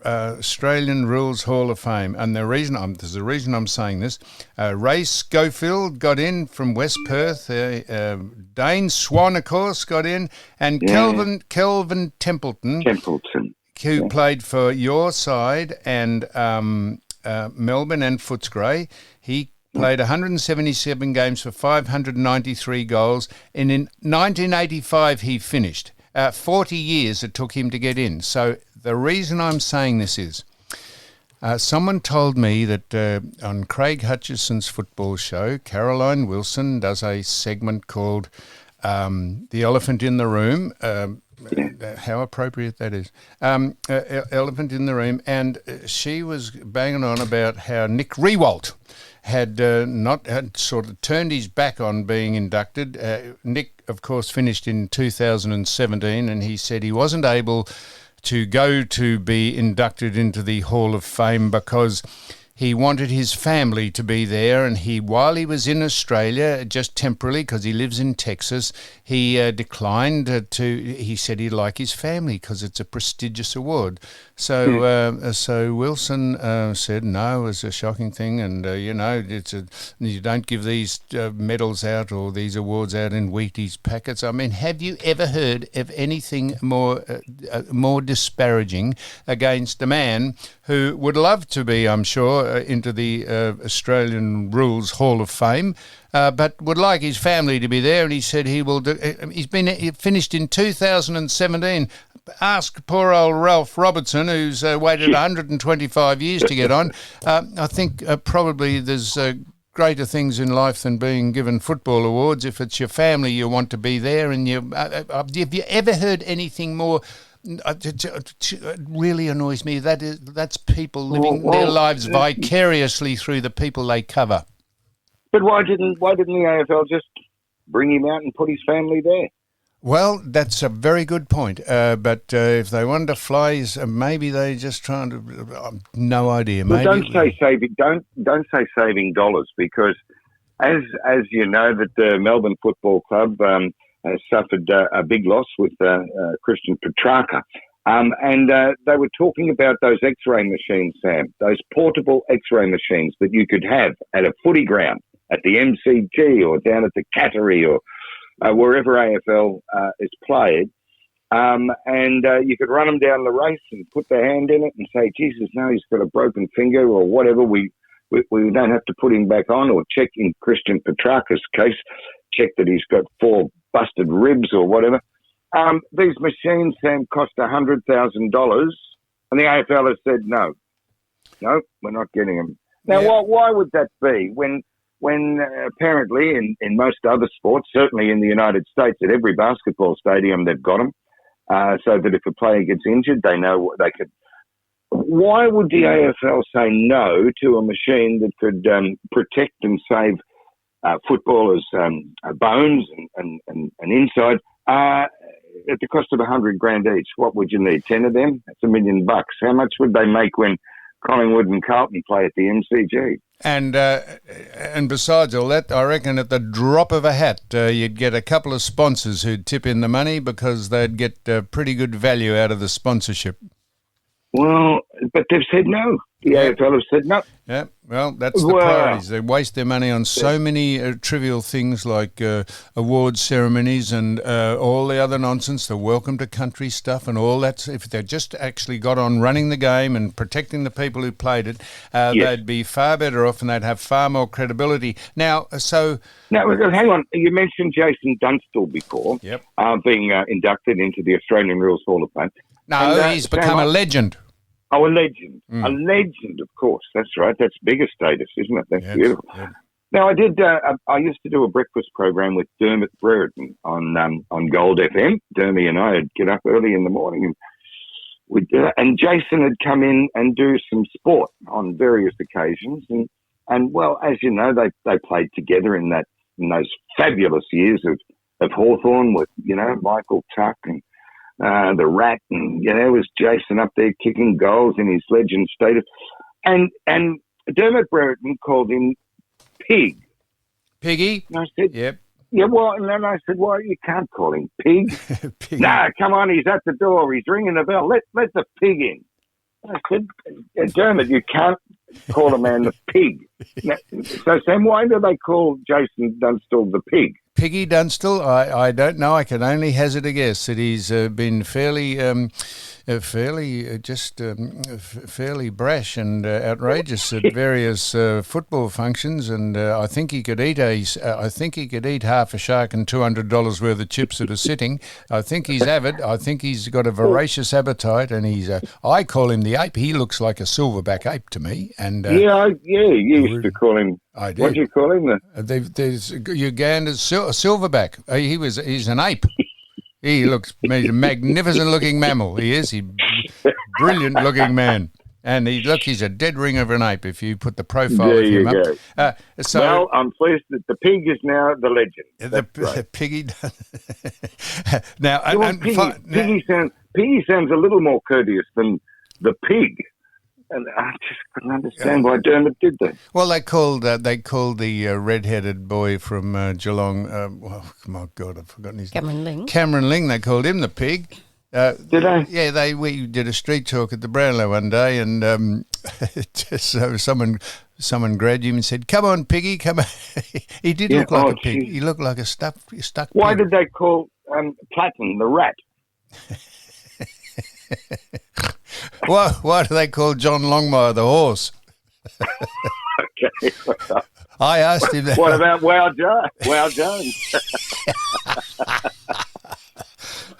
Speaker 2: Australian Rules Hall of Fame. And there's a reason I'm saying this. Ray Schofield got in from West Perth. Dane Swan, of course, got in, and Kelvin Templeton, who played for your side and Melbourne and Footscray. He played 177 games for 593 goals, and in 1985 he finished. 40 years it took him to get in. So the reason I'm saying this is someone told me that on Craig Hutchison's football show, Caroline Wilson does a segment called The Elephant in the Room. How appropriate that is. Elephant in the Room. And she was banging on about how Nick Riewoldt had sort of turned his back on being inducted. Nick, of course, finished in 2017, and he said he wasn't able to go to be inducted into the Hall of Fame because he wanted his family to be there, and while he was in Australia, just temporarily, because he lives in Texas, he declined he said he'd like his family because it's a prestigious award. So Wilson said no, it was a shocking thing, and you don't give these medals out or these awards out in Wheaties packets. I mean, have you ever heard of anything more disparaging against a man who would love to be, I'm sure, into the Australian Rules Hall of Fame, but would like his family to be there, and he said he will do. He finished in 2017. Ask poor old Ralph Robertson, who's waited 125 years to get on. I think probably there's greater things in life than being given football awards. If it's your family, you want to be there. And have you ever heard anything more? It really annoys me. That's people living their lives vicariously through the people they cover.
Speaker 3: But why didn't the AFL just bring him out and put his family there?
Speaker 2: Well, that's a very good point. But if they wanted to fly, maybe they just trying to. No idea.
Speaker 3: Well,
Speaker 2: Maybe
Speaker 3: don't say saving dollars, because as you know, that the Melbourne Football Club has suffered a big loss with Christian Petrarca. And they were talking about those X-ray machines, Sam, those portable X-ray machines that you could have at a footy ground, at the MCG or down at the Cattery or wherever AFL is played. And you could run them down the race and put their hand in it and say, Jesus, no, he's got a broken finger or whatever. We don't have to put him back on, or check in Christian Petrarca's case, check that he's got 4 busted ribs or whatever. These machines, Sam, cost $100,000, and the AFL has said no, we're not getting them. Now, why would that be when apparently in most other sports, certainly in the United States, at every basketball stadium they've got them, so that if a player gets injured, they know what they could. Why would the AFL say no to a machine that could protect and save footballers' bones and inside? At the cost of $100,000 each, what would you need? 10 of them? That's $1 million. How much would they make when Collingwood and Carlton play at the MCG?
Speaker 2: And besides all that, I reckon at the drop of a hat, you'd get a couple of sponsors who'd tip in the money, because they'd get pretty good value out of the sponsorship.
Speaker 3: Well, but they've said no. The AFL have said no.
Speaker 2: Yeah, well, that's the priorities. They waste their money on so many trivial things like award ceremonies and all the other nonsense, the welcome to country stuff and all that. If they just actually got on running the game and protecting the people who played it, they'd be far better off, and they'd have far more credibility. Now,
Speaker 3: Now, hang on. You mentioned Jason Dunstall before, being inducted into the Australian Rules Hall of Fame.
Speaker 2: No, he's become a legend.
Speaker 3: Oh, a legend. A legend, of course. That's right. That's bigger status, isn't it? That's beautiful. Yeah. Now, I used to do a breakfast program with Dermot Brereton on Gold FM. Dermy and I would get up early in the morning, and we'd do that. And Jason had come in and do some sport on various occasions. And well, as you know, they played together in those fabulous years of Hawthorn with, Michael Tuck and the Rat, and it was Jason up there kicking goals in his legend status, and Dermot Brereton called him Pig.
Speaker 2: Piggy?
Speaker 3: And I said,
Speaker 2: yep.
Speaker 3: Yeah, well, and then I said, well, you can't call him Pig.
Speaker 2: Pig.
Speaker 3: Nah, come on, he's at the door, he's ringing the bell. Let the pig in. I said, Dermot, you can't call a man the Pig. Now, so, Sam, why do they call Jason Dunstall the Pig?
Speaker 2: Piggy Dunstall, I don't know. I can only hazard a guess that he's been fairly brash and outrageous at various football functions, and I think he could eat half a shark and $200 worth of chips at a sitting. I think he's avid. I think he's got a voracious appetite, and I call him the ape. He looks like a silverback ape to me. And
Speaker 3: you used to call him.
Speaker 2: I did.
Speaker 3: What do you call him?
Speaker 2: There's Uganda's silverback. He's an ape. He's a magnificent-looking mammal. He is. He's a brilliant-looking man. And he's a dead ring of an ape if you put the profile of him up.
Speaker 3: Well, I'm pleased that the pig is now the legend.
Speaker 2: The Piggy. Now,
Speaker 3: Piggy sounds a little more courteous than the pig. And I just couldn't understand why Dermot did that.
Speaker 2: Well, they called the red-headed boy from Geelong. Oh my God, I've forgotten his name. Cameron Ling. They called him the pig.
Speaker 3: Did they?
Speaker 2: Yeah, we did a street talk at the Brownlow one day, and so someone grabbed him and said, "Come on, Piggy, come on." He did look like a pig. He looked like a stuck.
Speaker 3: Why
Speaker 2: pig.
Speaker 3: did they call Platten the rat?
Speaker 2: Why do they call John Longmire the horse?
Speaker 3: Okay.
Speaker 2: I asked him that.
Speaker 3: What about Wow Jones?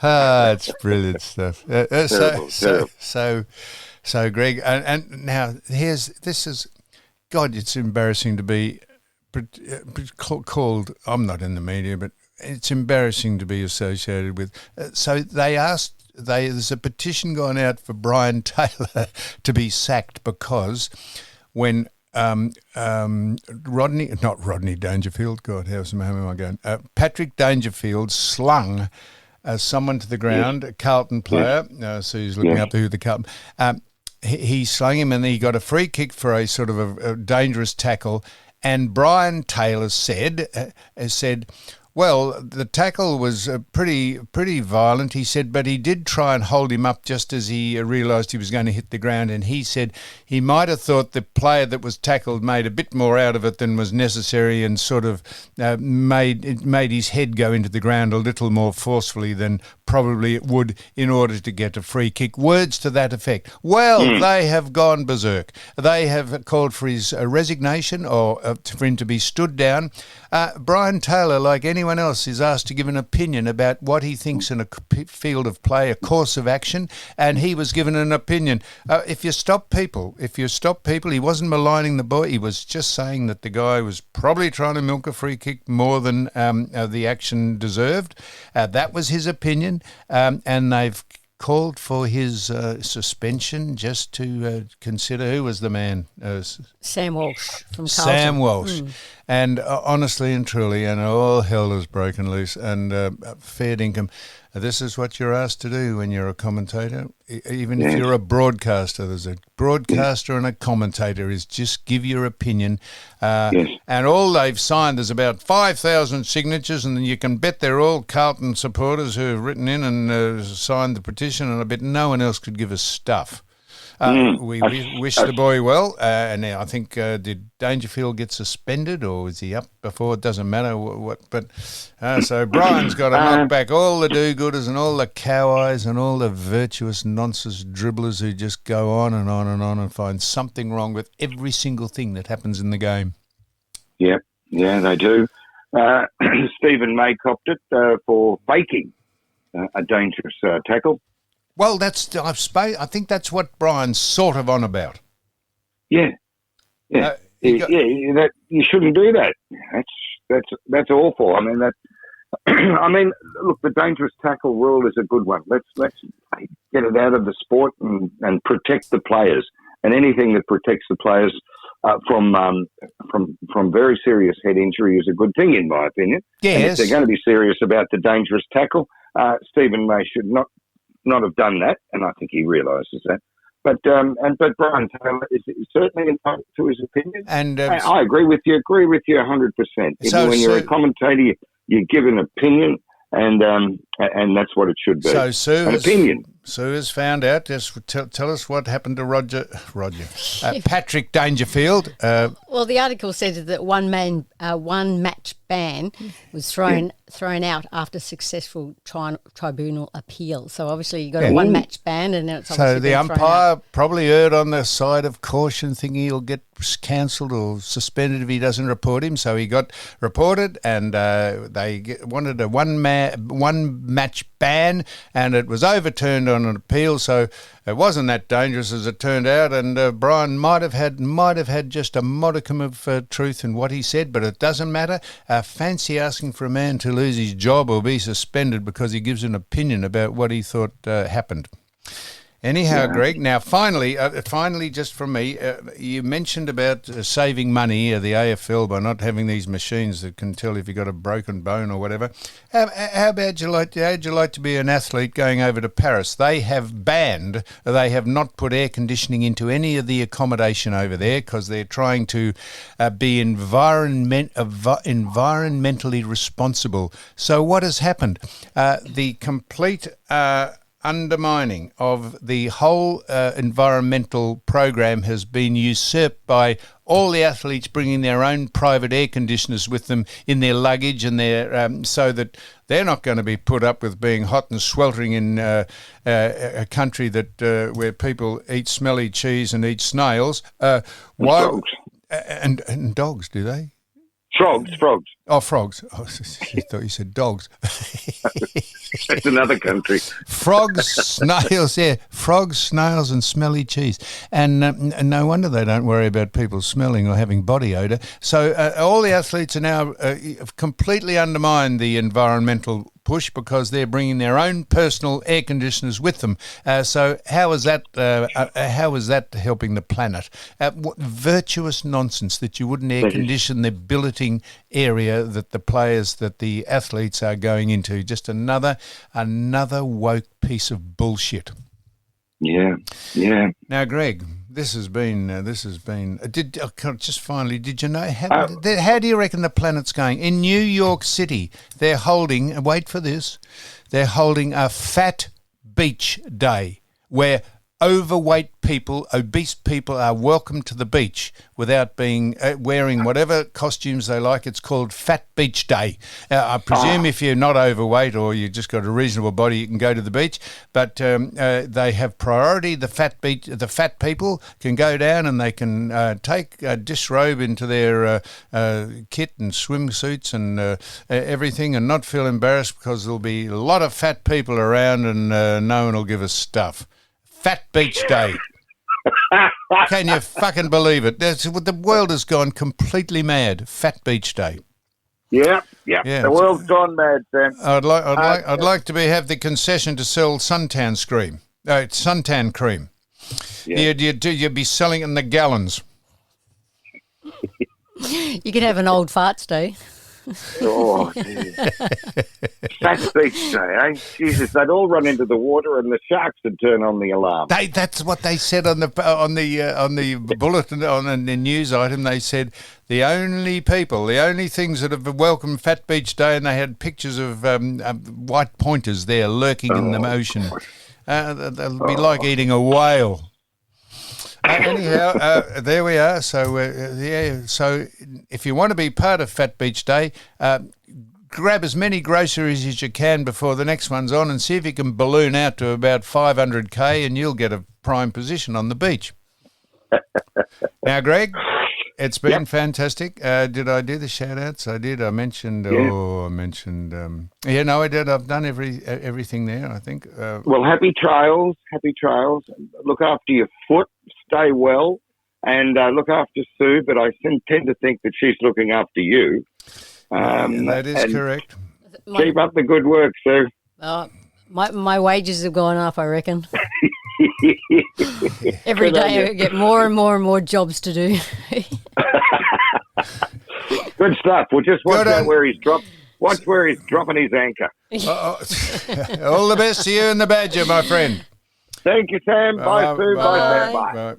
Speaker 2: It's brilliant stuff.
Speaker 3: Terrible.
Speaker 2: So, Greg, and now God, it's embarrassing to be called. I'm not in the media, but it's embarrassing to be associated with. So there's a petition gone out for Brian Taylor to be sacked because when Rodney Dangerfield, God, how's am I going? Patrick Dangerfield slung someone to the ground, a Carlton player. So he's looking up to who the Carlton. He slung him and he got a free kick for a sort of a dangerous tackle. And Brian Taylor said, well, the tackle was pretty violent, he said, but he did try and hold him up just as he realised he was going to hit the ground. And he said he might have thought the player that was tackled made a bit more out of it than was necessary and sort of made his head go into the ground a little more forcefully than probably it would in order to get a free kick. Words to that effect. Well, they have gone berserk. They have called for his resignation or for him to be stood down. Brian Taylor, like anyone else, is asked to give an opinion about what he thinks in a field of play, a course of action, and he was given an opinion. If you stop people, he wasn't maligning the boy. He was just saying that the guy was probably trying to milk a free kick more than the action deserved. That was his opinion, and they've called for his suspension just to consider who was the man.
Speaker 4: Sam Walsh from Carlton.
Speaker 2: Sam Walsh. And honestly and truly, and all hell is broken loose, and fair dinkum, this is what you're asked to do when you're a commentator. Even if you're a broadcaster, there's a broadcaster and a commentator is just give your opinion. And all they've signed, there's about 5,000 signatures, and you can bet they're all Carlton supporters who have written in and signed the petition, and I bet no one else could give us stuff. We wish the boy well, and I think did Dangerfield get suspended or was he up before? It doesn't matter what. But so Brian's got to knock back all the do-gooders and all the cow-eyes and all the virtuous nonsense dribblers who just go on and on and on and find something wrong with every single thing that happens in the game.
Speaker 3: Yeah, they do. Stephen May copped it for faking a dangerous tackle.
Speaker 2: Well, I think that's what Brian's sort of on about.
Speaker 3: Yeah. That you shouldn't do that. That's awful. I mean look, the dangerous tackle rule is a good one. Let's get it out of the sport and protect the players. And anything that protects the players from very serious head injury is a good thing, in my opinion.
Speaker 2: Yes.
Speaker 3: And if they're going to be serious about the dangerous tackle, Stephen May should not have done that, and I think he realises that. But Brian Taylor is certainly entitled to his opinion, and I agree with you 100%. When you're a commentator, you give an opinion, and that's what it should be.
Speaker 2: So Sue,
Speaker 3: an opinion.
Speaker 2: Sue has found out. Just tell us what happened to Patrick Dangerfield.
Speaker 4: Well, the article said that one match ban was thrown out after successful tribunal appeal. So obviously you got a one match ban, and then it's
Speaker 2: so the umpire probably erred on the side of caution, thinking he'll get cancelled or suspended if he doesn't report him. So he got reported, and they wanted a one match ban, and it was overturned on an appeal. So it wasn't that dangerous as it turned out, and Brian might have had just a modicum of truth in what he said, but it doesn't matter. Fancy asking for a man to lose his job or be suspended because he gives an opinion about what he thought happened. Anyhow, Greg, now finally, just from me, you mentioned about saving money, the AFL, by not having these machines that can tell if you've got a broken bone or whatever. How would you like to be an athlete going over to Paris? They have not put air conditioning into any of the accommodation over there because they're trying to be environmentally responsible. So what has happened? The complete undermining of the whole environmental program has been usurped by all the athletes bringing their own private air conditioners with them in their luggage, and so that they're not going to be put up with being hot and sweltering in a country that where people eat smelly cheese and eat snails.
Speaker 3: Dogs.
Speaker 2: And dogs, do they?
Speaker 3: Frogs.
Speaker 2: Oh, frogs. Oh, I thought you said dogs.
Speaker 3: That's another country.
Speaker 2: Frogs, snails, and smelly cheese. And no wonder they don't worry about people smelling or having body odour. So all the athletes are now have completely undermined the environmental push because they're bringing their own personal air conditioners with them. So how is that? How is that helping the planet? What virtuous nonsense that you wouldn't air condition the billeting area that the athletes are going into. Just another woke piece of bullshit.
Speaker 3: Yeah.
Speaker 2: Now, Greg, this has been. Just finally, did you know how do you reckon the planet's going? In New York City, they're holding. Wait for this. They're holding a Fat Beach Day where overweight people, obese people are welcome to the beach without being wearing whatever costumes they like. It's called Fat Beach Day. I presume if you're not overweight or you just got a reasonable body, you can go to the beach. But they have priority. The fat people can go down and they can take a disrobe into their kit and swimsuits and everything, and not feel embarrassed because there'll be a lot of fat people around and no one will give us stuff. Fat Beach Day. Can you fucking believe it? The world has gone completely mad. Fat Beach Day.
Speaker 3: Yeah. The world's gone mad, Sam.
Speaker 2: I'd like to have the concession to sell suntan cream. Yeah. You'd be selling it in the gallons.
Speaker 4: You could have an old farts day.
Speaker 3: Oh, geez. Fat Beach Day, eh? Jesus, they'd all run into the water and the sharks would turn on the alarm.
Speaker 2: That's what they said on the bulletin, on the news item. They said the only things that have welcomed Fat Beach Day, and they had pictures of white pointers there lurking in the ocean. They'll be like eating a whale. Anyhow, there we are. So, so if you want to be part of Fat Beach Day, grab as many groceries as you can before the next one's on and see if you can balloon out to about 500k and you'll get a prime position on the beach. Now, Greg, it's been fantastic. Did I do the shout-outs? I did. I mentioned... I did. I've done everything there, I think.
Speaker 3: Well, happy trails. Look after your foot. Stay well. And look after Sue, but I tend to think that she's looking after you.
Speaker 2: That is correct.
Speaker 3: Keep up the good work, Sue.
Speaker 4: My wages have gone up, I reckon. Every day I get more and more jobs to do.
Speaker 3: Good stuff. We'll just watch out where he's dropped. Watch where he's dropping his anchor.
Speaker 2: All the best to you and the Badger, my friend.
Speaker 3: Thank you, Sam. Bye, Sue. Bye, Sam. Bye.